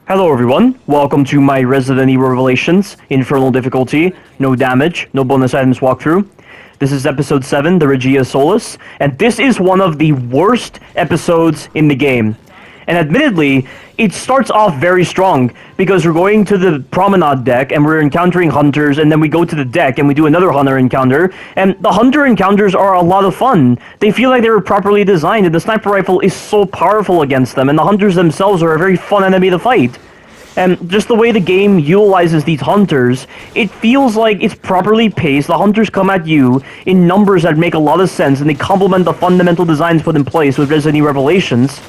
Hello everyone, welcome to my Resident Evil Revelations, Infernal difficulty, no damage, no bonus items walkthrough. This is episode 7, the Regia Solis, and this is one of the worst episodes in the game. And admittedly, it starts off very strong, because we're going to the promenade deck, and we're encountering hunters, and then we go to the deck, and we do another hunter encounter, and the hunter encounters are a lot of fun. They feel like they were properly designed, and the sniper rifle is so powerful against them, and the hunters themselves are a very fun enemy to fight. And just the way the game utilizes these hunters, it feels like it's properly paced. The hunters come at you in numbers that make a lot of sense, and they complement the fundamental designs put in place with Resident Evil Revelations.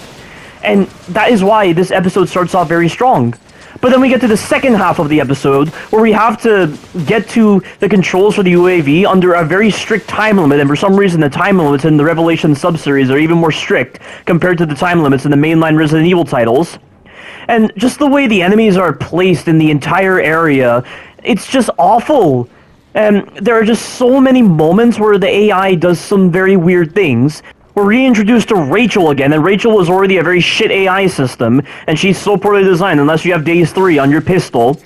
And that is why this episode starts off very strong. But then we get to the second half of the episode, where we have to get to the controls for the UAV under a very strict time limit, and for some reason the time limits in the Revelation sub-series are even more strict compared to the time limits in the mainline Resident Evil titles. And just the way the enemies are placed in the entire area, it's just awful. And there are just so many moments where the AI does some very weird things. We're reintroduced to Rachel again, and Rachel is already a very shit AI system, and she's so poorly designed unless you have Days 3 on your pistol.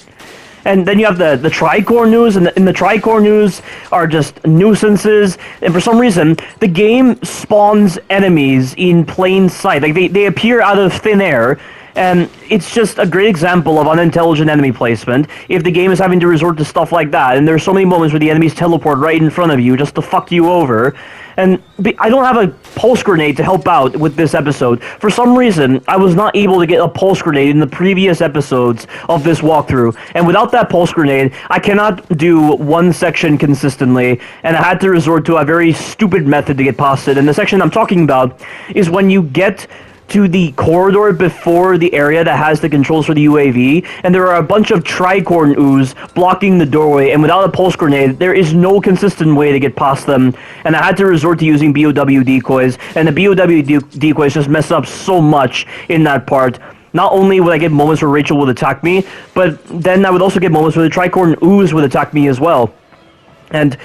And then you have the Tricore news, and the Tricore news are just nuisances, and for some reason, the game spawns enemies in plain sight. Like, they appear out of thin air, and it's just a great example of unintelligent enemy placement if the game is having to resort to stuff like that. And there's so many moments where the enemies teleport right in front of you just to fuck you over. And I don't have a pulse grenade to help out with this episode. For some reason, I was not able to get a pulse grenade in the previous episodes of this walkthrough. And without that pulse grenade, I cannot do one section consistently, and I had to resort to a very stupid method to get past it. And the section I'm talking about is when you get to the corridor before the area that has the controls for the UAV, and there are a bunch of tricorn ooze blocking the doorway, and without a pulse grenade, there is no consistent way to get past them, and I had to resort to using BOW decoys, and the BOW decoys just mess up so much in that part. Not only would I get moments where Rachel would attack me, but then I would also get moments where the tricorn ooze would attack me as well. And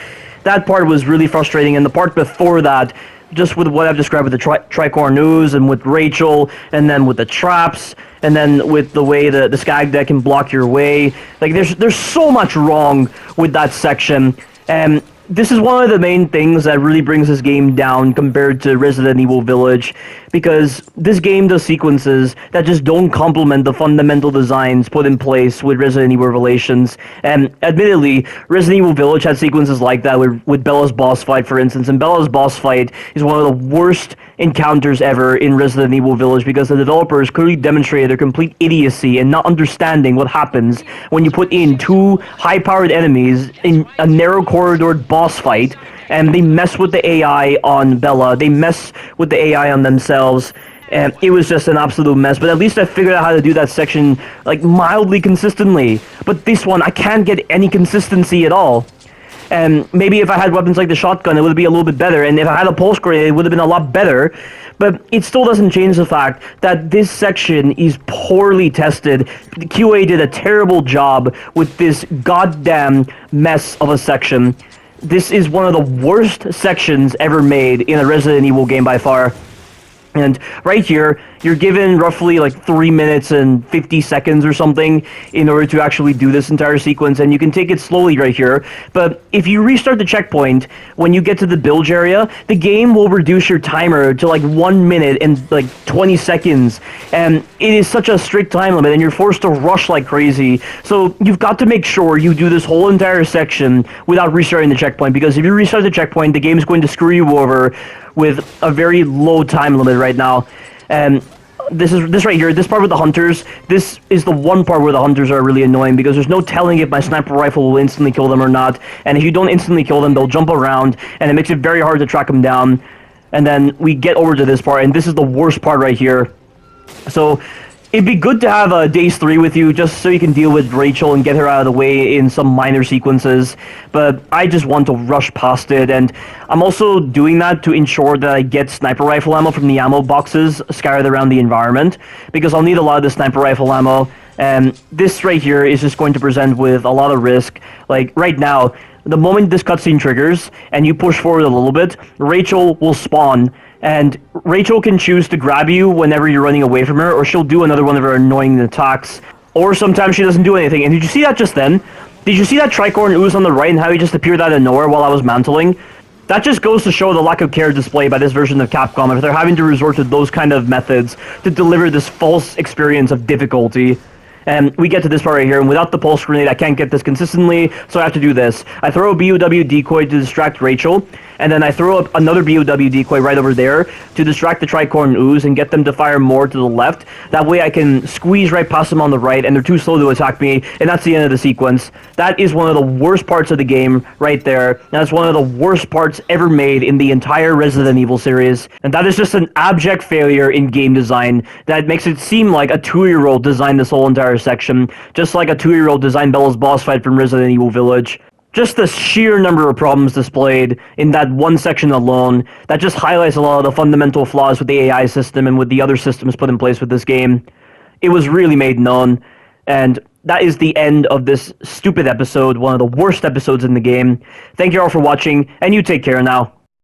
that part was really frustrating, and the part before that, just with what I've described with the Tricorn news and with Rachel, and then with the traps, and then with the way the Skag deck can block your way. Like, there's so much wrong with that section, and this is one of the main things that really brings this game down compared to Resident Evil Village, because this game does sequences that just don't complement the fundamental designs put in place with Resident Evil Revelations. And admittedly, Resident Evil Village had sequences like that with Bella's boss fight, for instance, and Bella's boss fight is one of the worst encounters ever in Resident Evil Village, because the developers clearly demonstrated their complete idiocy and not understanding what happens when you put in two high-powered enemies in a narrow corridored boss fight, and they mess with the AI on Bella, they mess with the AI on themselves, and it was just an absolute mess. But at least I figured out how to do that section, like, mildly consistently. But this one, I can't get any consistency at all. And maybe if I had weapons like the shotgun, it would be a little bit better, and if I had a pulse grenade, it would have been a lot better. But it still doesn't change the fact that this section is poorly tested. The QA did a terrible job with this goddamn mess of a section. This is one of the worst sections ever made in a Resident Evil game by far. And right here, you're given roughly like 3 minutes and 50 seconds or something in order to actually do this entire sequence, and you can take it slowly right here. But if you restart the checkpoint, when you get to the bilge area, the game will reduce your timer to like 1 minute and like 20 seconds. And it is such a strict time limit, and you're forced to rush like crazy. So you've got to make sure you do this whole entire section without restarting the checkpoint, because if you restart the checkpoint, the game is going to screw you over with a very low time limit right now. And this right here, this part with the hunters, this is the one part where the hunters are really annoying, because there's no telling if my sniper rifle will instantly kill them or not, and if you don't instantly kill them, they'll jump around, and it makes it very hard to track them down. And then we get over to this part, and this is the worst part right here. So it'd be good to have Days 3 with you, just so you can deal with Rachel and get her out of the way in some minor sequences, but I just want to rush past it, and I'm also doing that to ensure that I get sniper rifle ammo from the ammo boxes scattered around the environment, because I'll need a lot of the sniper rifle ammo, and this right here is just going to present with a lot of risk. Like, right now, the moment this cutscene triggers, and you push forward a little bit, Rachel will spawn, and Rachel can choose to grab you whenever you're running away from her, or she'll do another one of her annoying attacks. Or sometimes she doesn't do anything. And did you see that just then? Did you see that tricorn ooze on the right and how he just appeared out of nowhere while I was mantling? That just goes to show the lack of care displayed by this version of Capcom if they're having to resort to those kind of methods to deliver this false experience of difficulty. And we get to this part right here, and without the pulse grenade, I can't get this consistently, so I have to do this. I throw a BOW decoy to distract Rachel, and then I throw up another BOW decoy right over there to distract the Tricorn Ooze and get them to fire more to the left. That way I can squeeze right past them on the right, and they're too slow to attack me, and that's the end of the sequence. That is one of the worst parts of the game right there. That's one of the worst parts ever made in the entire Resident Evil series, and that is just an abject failure in game design that makes it seem like a 2-year-old designed this whole entire section, just like a 2-year-old designed Bella's boss fight from Resident Evil Village. Just the sheer number of problems displayed in that one section alone, that just highlights a lot of the fundamental flaws with the AI system and with the other systems put in place with this game. It was really made known, and that is the end of this stupid episode, one of the worst episodes in the game. Thank you all for watching, and you take care now.